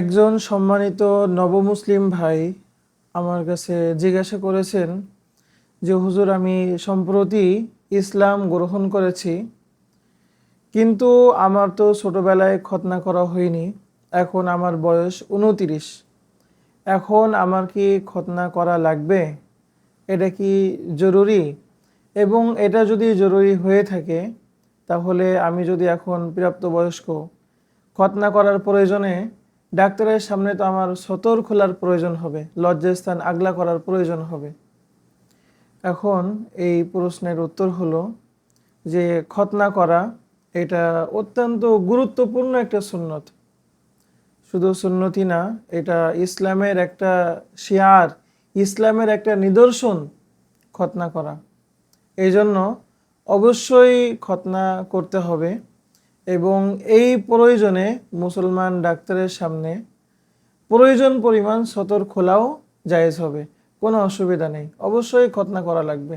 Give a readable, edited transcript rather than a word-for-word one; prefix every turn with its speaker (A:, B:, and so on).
A: একজন সম্মানিত নবমুসলিম ভাই আমার কাছে জিজ্ঞাসা করেছেন যে হুজুর, আমি সম্প্রতি ইসলাম গ্রহণ করেছি, কিন্তু আমার তো ছোটবেলায় খতনা করা হয়নি। এখন আমার বয়স 29। এখন আমার কি খতনা করা লাগবে? এটা কি জরুরি? এবং এটা যদি জরুরি হয়ে থাকে, তাহলে আমি যদি এখন প্রাপ্তবয়স্ক, খতনা করার প্রয়োজনে ডাক্তারের সামনে তো আমার সতর খোলার প্রয়োজন হবে, লজ্জাস্থান আগলা করার প্রয়োজন হবে। এখন এই প্রশ্নের উত্তর হলো যে খতনা করা এটা অত্যন্ত গুরুত্বপূর্ণ একটা সুন্নত। শুধু সুন্নতি না, এটা ইসলামের একটা শিয়ার, ইসলামের একটা নিদর্শন খতনা করা। এই জন্য অবশ্যই খতনা করতে হবে এবং এই প্রয়োজনে মুসলমান ডাক্তারের সামনে প্রয়োজন পরিমাণ সতর খোলাও জায়েজ হবে, কোনো অসুবিধা নেই, অবশ্যই খতনা করা লাগবে।